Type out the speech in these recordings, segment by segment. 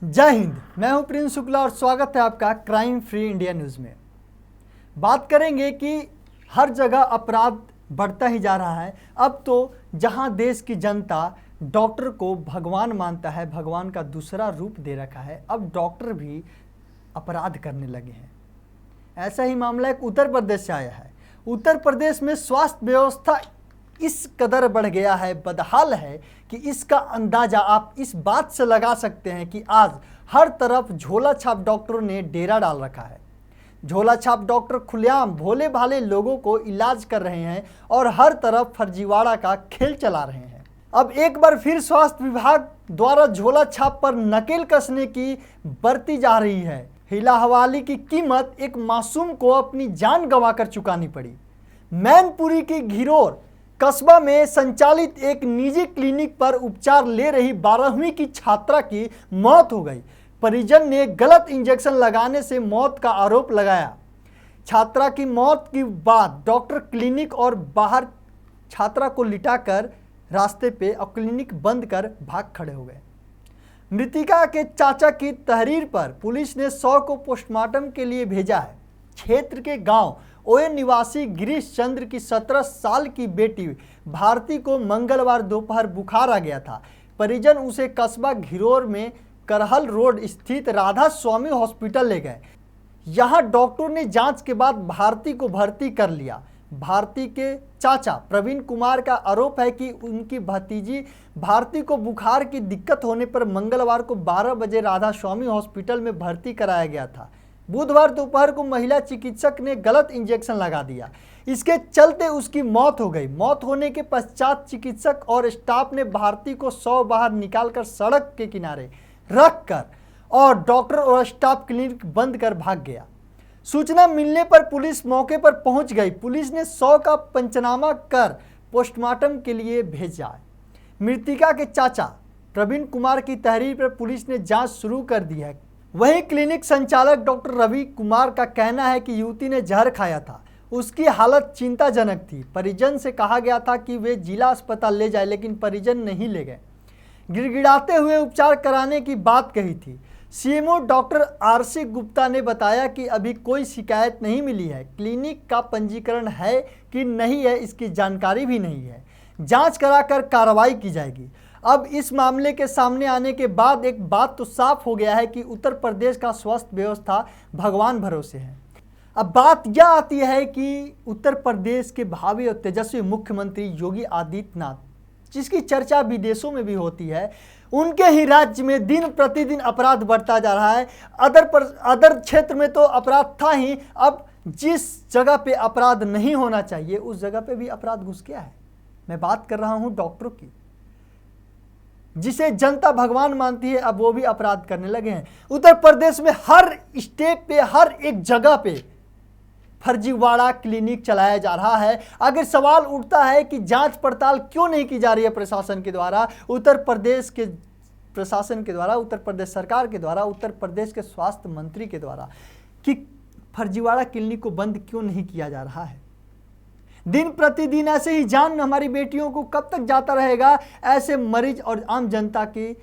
जय हिंद। मैं हूं प्रिंस शुक्ला और स्वागत है आपका क्राइम फ्री इंडिया न्यूज़ में। बात करेंगे कि हर जगह अपराध बढ़ता ही जा रहा है। अब तो जहां देश की जनता डॉक्टर को भगवान मानता है, भगवान का दूसरा रूप दे रखा है, अब डॉक्टर भी अपराध करने लगे हैं। ऐसा ही मामला एक उत्तर प्रदेश से आया है। उत्तर प्रदेश में स्वास्थ्य व्यवस्था इस कदर बढ़ गया है, बदहाल है कि इसका अंदाजा आप इस बात से लगा सकते हैं कि आज हर तरफ झोला छाप डॉक्टरों ने डेरा डाल रखा है। झोला छाप डॉक्टर खुलेआम भोले भाले लोगों को इलाज कर रहे हैं और हर तरफ फर्जीवाड़ा का खेल चला रहे हैं। अब एक बार फिर स्वास्थ्य विभाग द्वारा झोला छाप पर नकेल कसने की बरती जा रही है। हिला हवाली की कीमत एक मासूम को अपनी जान गंवाकर चुकानी पड़ी। मैनपुरी की घिरोर कस्बा में संचालित एक निजी क्लिनिक पर उपचार ले रही 12वीं की छात्रा की मौत हो गई। परिजन ने गलत इंजेक्शन लगाने से मौत का आरोप लगाया। छात्रा की मौत के बाद डॉक्टर क्लिनिक और बाहर छात्रा को लिटाकर रास्ते पे और क्लिनिक बंद कर भाग खड़े हो गए। मृतिका के चाचा की तहरीर पर पुलिस ने 100 को पोस्टमार्टम के लिए भेजा है। क्षेत्र के गांव ओए निवासी गिरीश चंद्र की 17 साल की बेटी भारती को मंगलवार दोपहर बुखार आ गया था। परिजन उसे कस्बा घिरोर में करहल रोड स्थित राधा स्वामी हॉस्पिटल ले गए। यहां डॉक्टर ने जांच के बाद भारती को भर्ती कर लिया। भारती के चाचा प्रवीण कुमार का आरोप है कि उनकी भतीजी भारती को बुखार की दिक्कत होने पर मंगलवार को 12 बजे राधा स्वामी हॉस्पिटल में भर्ती कराया गया था। बुधवार दोपहर को महिला चिकित्सक ने गलत इंजेक्शन लगा दिया। इसके चलते उसकी मौत हो गई। मौत होने के पश्चात चिकित्सक और स्टाफ ने भारती को 100 बाहर निकालकर सड़क के किनारे रखकर और डॉक्टर और स्टाफ क्लिनिक बंद कर भाग गया। सूचना मिलने पर पुलिस मौके पर पहुंच गई। पुलिस ने 100 का पंचनामा कर पोस्टमार्टम के लिए भेजा। मृतिका के चाचा प्रवीण कुमार की तहरीर पर पुलिस ने जांच शुरू कर दी है। वहीं क्लिनिक संचालक डॉक्टर रवि कुमार का कहना है कि युवती ने जहर खाया था। उसकी हालत चिंताजनक थी। परिजन से कहा गया था कि वे जिला अस्पताल ले जाए, लेकिन परिजन नहीं ले गए। गिड़गिड़ाते हुए उपचार कराने की बात कही थी। सीएमओ डॉक्टर आरसी गुप्ता ने बताया कि अभी कोई शिकायत नहीं मिली है। क्लिनिक का पंजीकरण है कि नहीं है इसकी जानकारी भी नहीं है। जांच कराकर कार्रवाई की जाएगी। अब इस मामले के सामने आने के बाद एक बात तो साफ हो गया है कि उत्तर प्रदेश का स्वास्थ्य व्यवस्था भगवान भरोसे है। अब बात यह आती है कि उत्तर प्रदेश के भावी और तेजस्वी मुख्यमंत्री योगी आदित्यनाथ, जिसकी चर्चा विदेशों में भी होती है, उनके ही राज्य में दिन प्रतिदिन अपराध बढ़ता जा रहा है। अदर क्षेत्र में तो अपराध था ही, अब जिस जगह पे अपराध नहीं होना चाहिए उस जगह पे भी अपराध घुस गया है। मैं बात कर रहा हूं डॉक्टरों की, जिसे जनता भगवान मानती है, अब वो भी अपराध करने लगे हैं। उत्तर प्रदेश में हर स्टेप पे, हर एक जगह पे फर्जीवाड़ा क्लिनिक चलाया जा रहा है। अगर सवाल उठता है कि जांच पड़ताल क्यों नहीं की जा रही है प्रशासन के द्वारा, उत्तर प्रदेश के प्रशासन के द्वारा, उत्तर प्रदेश सरकार के द्वारा, उत्तर प्रदेश के स्वास्थ्य मंत्री के द्वारा, कि फर्जीवाड़ा क्लिनिक को बंद क्यों नहीं किया जा रहा है। दिन प्रतिदिन ऐसे ही जान हमारी बेटियों को कब तक जाता रहेगा। ऐसे मरीज और आम जनता की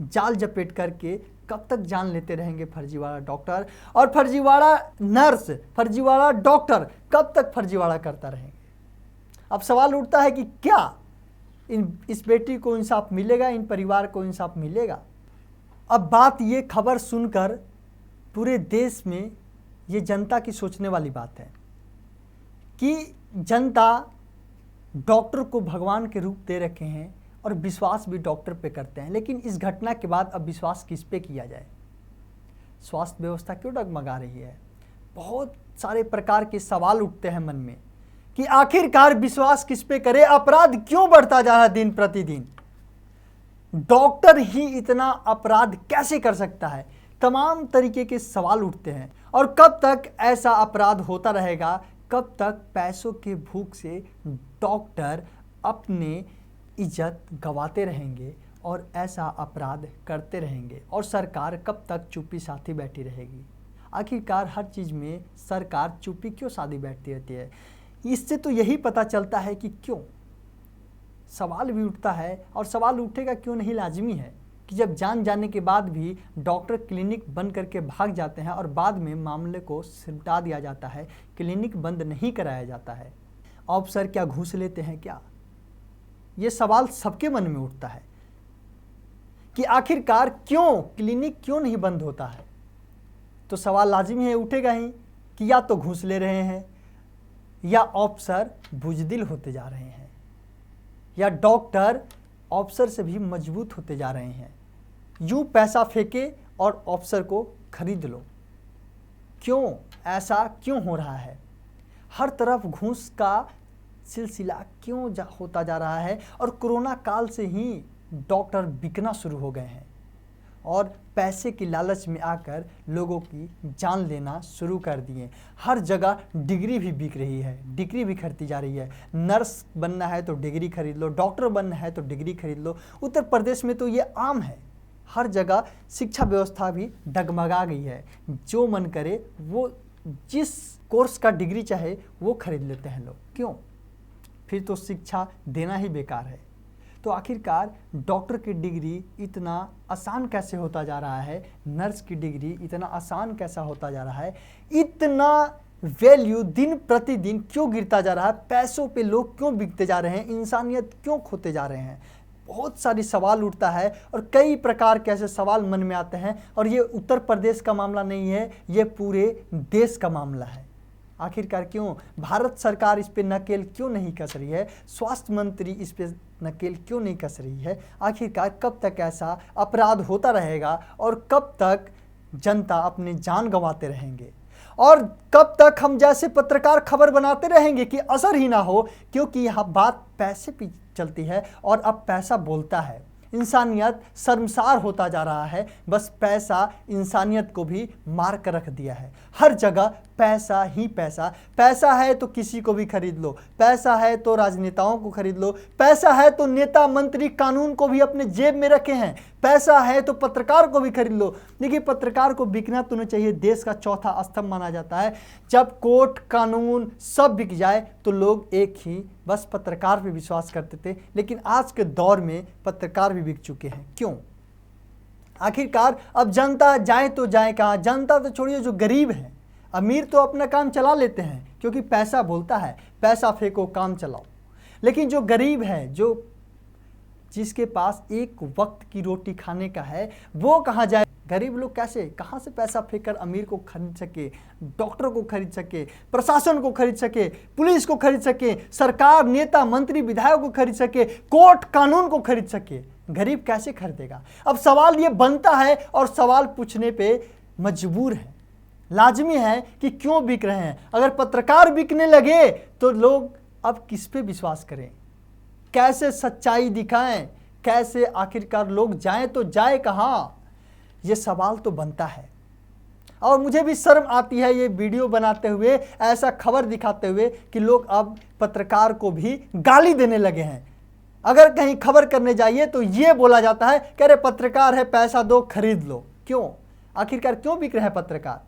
जाल जपेट करके कब तक जान लेते रहेंगे फर्जीवाड़ा डॉक्टर और फर्जीवाड़ा नर्स, फर्जीवाड़ा डॉक्टर कब तक फर्जीवाड़ा करता रहेंगे। अब सवाल उठता है कि क्या इस बेटी को इंसाफ मिलेगा, इन परिवार को इंसाफ मिलेगा। अब बात ये खबर सुनकर पूरे देश में ये जनता की सोचने वाली बात है कि जनता डॉक्टर को भगवान के रूप दे रखे हैं और विश्वास भी डॉक्टर पे करते हैं। लेकिन इस घटना के बाद अब विश्वास किस पे किया जाए। स्वास्थ्य व्यवस्था क्यों डगमगा रही है। बहुत सारे प्रकार के सवाल उठते हैं मन में कि आखिरकार विश्वास किस पे करे। अपराध क्यों बढ़ता जा रहा है दिन प्रतिदिन। डॉक्टर ही इतना अपराध कैसे कर सकता है। तमाम तरीके के सवाल उठते हैं। और कब तक ऐसा अपराध होता रहेगा, कब तक पैसों के भूख से डॉक्टर अपने इज्जत गंवाते रहेंगे और ऐसा अपराध करते रहेंगे और सरकार कब तक चुप्पी साधी बैठी रहेगी। आखिरकार हर चीज़ में सरकार चुप्पी क्यों साधी बैठती रहती है। इससे तो यही पता चलता है कि क्यों। सवाल भी उठता है और सवाल उठेगा क्यों नहीं, लाजमी है। कि जब जान जाने के बाद भी डॉक्टर क्लिनिक बंद करके भाग जाते हैं और बाद में मामले को सिमटा दिया जाता है, क्लिनिक बंद नहीं कराया जाता है। अफसर क्या घूस लेते हैं क्या? ये सवाल सबके मन में उठता है कि आखिरकार क्यों क्लिनिक क्यों नहीं बंद होता है। तो सवाल लाजिमी है, उठेगा ही कि या तो घूस ले रहे हैं, या अफसर बुजदिल होते जा रहे हैं, या डॉक्टर अफसर से भी मजबूत होते जा रहे हैं। यूं पैसा फेंके और अफसर को खरीद लो। क्यों ऐसा क्यों हो रहा है? हर तरफ घूस का सिलसिला क्यों होता जा रहा है? और कोरोना काल से ही डॉक्टर बिकना शुरू हो गए हैं और पैसे की लालच में आकर लोगों की जान लेना शुरू कर दिए। हर जगह डिग्री भी बिक रही है, डिग्री भी खरीदी जा रही है। नर्स बनना है तो डिग्री खरीद लो, डॉक्टर बनना है तो डिग्री खरीद लो। उत्तर प्रदेश में तो ये आम है। हर जगह शिक्षा व्यवस्था भी डगमगा गई है। जो मन करे वो जिस कोर्स का डिग्री चाहे वो खरीद लेते हैं लोग। क्यों? फिर तो शिक्षा देना ही बेकार है। तो आखिरकार डॉक्टर की डिग्री इतना आसान कैसे होता जा रहा है? नर्स की डिग्री इतना आसान कैसा होता जा रहा है? इतना वैल्यू दिन प्रतिदिन क्यों गिरता जा रहा है? पैसों पे लोग क्यों बिकते जा रहे हैं? इंसानियत क्यों खोते जा रहे हैं? बहुत सारी सवाल उठता है और कई प्रकार के ऐसे सवाल मन में आते हैं। और ये उत्तर प्रदेश का मामला नहीं है, ये पूरे देश का मामला है। आखिरकार क्यों भारत सरकार इस पे नकेल क्यों नहीं कस रही है? स्वास्थ्य मंत्री इस पे नकेल क्यों नहीं कस रही है? आखिरकार कब तक ऐसा अपराध होता रहेगा और कब तक जनता अपनी जान गंवाते रहेंगे? और कब तक हम जैसे पत्रकार खबर बनाते रहेंगे कि असर ही ना हो? क्योंकि यहाँ बात पैसे पे चलती है और अब पैसा बोलता है। इंसानियत शर्मसार होता जा रहा है। बस पैसा इंसानियत को भी मार कर रख दिया है। हर जगह पैसा ही पैसा। पैसा है तो किसी को भी खरीद लो, पैसा है तो राजनेताओं को खरीद लो, पैसा है तो नेता मंत्री कानून को भी अपने जेब में रखे हैं, पैसा है तो पत्रकार को भी खरीद लो। देखिए, पत्रकार को बिकना तो नहीं चाहिए, देश का चौथा स्तंभ माना जाता है। जब कोर्ट कानून सब बिक जाए तो लोग एक ही बस पत्रकार पे विश्वास करते थे, लेकिन आज के दौर में पत्रकार भी बिक चुके हैं। क्यों? आखिरकार अब जनता जाए तो जाए कहाँ? जनता तो छोड़िए, जो गरीब है, अमीर तो अपना काम चला लेते हैं क्योंकि पैसा बोलता है, पैसा फेंको काम चलाओ। लेकिन जो गरीब है, जो जिसके पास एक वक्त की रोटी खाने का है, वो कहाँ जाए? गरीब लोग कैसे कहाँ से पैसा फेंककर अमीर को खरीद सके, डॉक्टर को खरीद सके, प्रशासन को खरीद सके, पुलिस को खरीद सके, सरकार नेता मंत्री विधायक को खरीद सके, कोर्ट कानून को खरीद सके? गरीब कैसे खरीदेगा? अब सवाल ये बनता है और सवाल पूछने पे मजबूर है, लाजमी है कि क्यों बिक रहे हैं। अगर पत्रकार बिकने लगे तो लोग अब किस पे विश्वास करें? कैसे सच्चाई दिखाएं? कैसे आखिरकार लोग जाएं तो जाए कहाँ? ये सवाल तो बनता है। और मुझे भी शर्म आती है ये वीडियो बनाते हुए, ऐसा खबर दिखाते हुए कि लोग अब पत्रकार को भी गाली देने लगे हैं। अगर कहीं खबर करने जाइए तो ये बोला जाता है कि अरे पत्रकार है, पैसा दो खरीद लो। क्यों? आखिरकार क्यों बिक रहे हैं पत्रकार?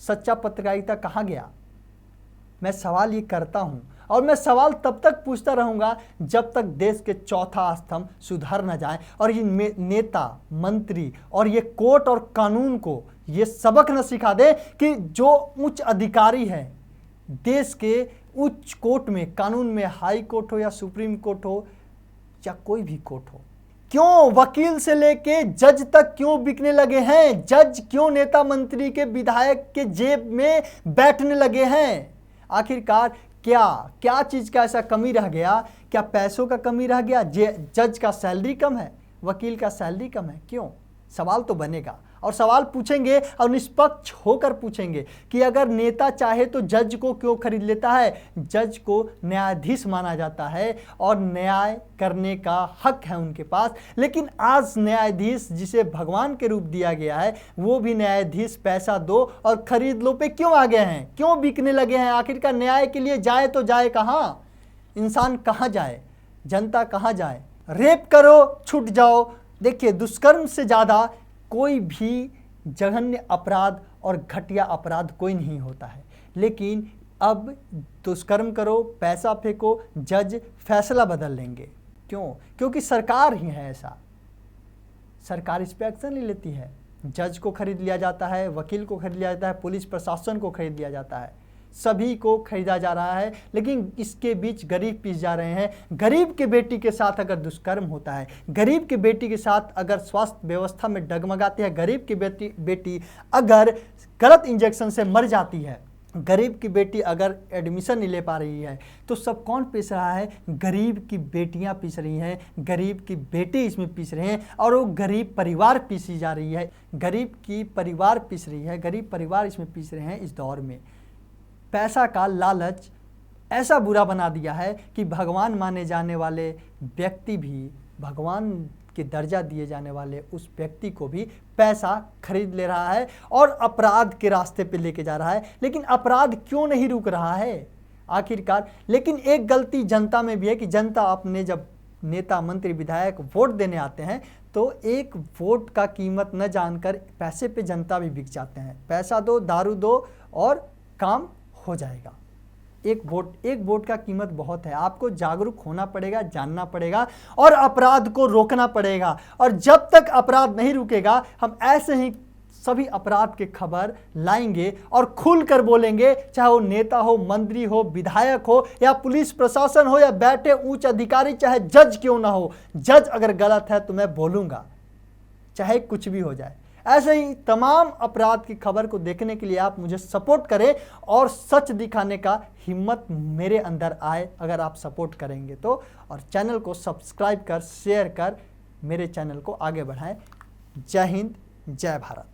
सच्चा पत्रकारिता कहाँ गया? मैं सवाल ये करता हूँ और मैं सवाल तब तक पूछता रहूँगा जब तक देश के चौथा स्तंभ सुधर न जाए और ये नेता मंत्री और ये कोर्ट और कानून को ये सबक न सिखा दे कि जो उच्च अधिकारी है देश के उच्च कोर्ट में, कानून में, हाई कोर्ट हो या सुप्रीम कोर्ट हो या कोई भी कोर्ट हो, क्यों वकील से लेके जज तक क्यों बिकने लगे हैं? जज क्यों नेता मंत्री के विधायक के जेब में बैठने लगे हैं? आखिरकार क्या चीज का ऐसा कमी रह गया? क्या पैसों का कमी रह गया? जज का सैलरी कम है, वकील का सैलरी कम है? क्यों? सवाल तो बनेगा और सवाल पूछेंगे और निष्पक्ष होकर पूछेंगे कि अगर नेता चाहे तो जज को क्यों खरीद लेता है? जज को न्यायाधीश माना जाता है और न्याय करने का हक है उनके पास। लेकिन आज न्यायाधीश जिसे भगवान के रूप दिया गया है, वो भी न्यायाधीश पैसा दो और खरीद लो पे क्यों आ गए हैं? क्यों बिकने लगे हैं? आखिरकार न्याय के लिए जाए तो जाए कहाँ? इंसान कहाँ जाए? जनता कहाँ जाए? रेप करो छूट जाओ। देखिए, दुष्कर्म से ज़्यादा कोई भी जघन्य अपराध और घटिया अपराध कोई नहीं होता है। लेकिन अब दुष्कर्म करो, पैसा फेंको, जज फैसला बदल लेंगे। क्यों? क्योंकि सरकार ही है ऐसा। सरकार इस पर एक्शन नहीं लेती है। जज को खरीद लिया जाता है, वकील को खरीद लिया जाता है, पुलिस प्रशासन को खरीद लिया जाता है, सभी को खरीदा जा रहा है। लेकिन इसके बीच गरीब पीस जा रहे हैं। गरीब के बेटी के साथ अगर दुष्कर्म होता है, गरीब के बेटी के साथ अगर स्वास्थ्य व्यवस्था में डगमगाती है, गरीब की बेटी अगर गलत इंजेक्शन से मर जाती है, गरीब की बेटी अगर एडमिशन नहीं ले पा रही है, तो सब कौन पीस रहा है? गरीब की बेटियां पीस रही हैं, गरीब की बेटी इसमें पीस रहे हैं, और वो गरीब परिवार पीसी जा रही है, गरीब की परिवार पीस रही है, गरीब परिवार इसमें पीस रहे हैं। इस दौर में पैसा का लालच ऐसा बुरा बना दिया है कि भगवान माने जाने वाले व्यक्ति भी, भगवान के दर्जा दिए जाने वाले उस व्यक्ति को भी पैसा खरीद ले रहा है और अपराध के रास्ते पे लेके जा रहा है। लेकिन अपराध क्यों नहीं रुक रहा है आखिरकार? लेकिन एक गलती जनता में भी है कि जनता अपने जब नेता मंत्री विधायक वोट देने आते हैं तो एक वोट का कीमत न जानकर पैसे पे जनता भी बिक जाते हैं। पैसा दो, दारू दो और काम हो जाएगा। एक वोट का कीमत बहुत है। आपको जागरूक होना पड़ेगा, जानना पड़ेगा और अपराध को रोकना पड़ेगा। और जब तक अपराध नहीं रुकेगा, हम ऐसे ही सभी अपराध के खबर लाएंगे और खुलकर बोलेंगे, चाहे वो नेता हो, मंत्री हो, विधायक हो या पुलिस प्रशासन हो या बैठे उच्च अधिकारी, चाहे जज क्यों ना हो। जज अगर गलत है तो मैं बोलूँगा, चाहे कुछ भी हो जाए। ऐसे ही तमाम अपराध की खबर को देखने के लिए आप मुझे सपोर्ट करें और सच दिखाने का हिम्मत मेरे अंदर आए अगर आप सपोर्ट करेंगे तो। और चैनल को सब्सक्राइब कर, शेयर कर मेरे चैनल को आगे बढ़ाएं। जय हिंद, जय भारत।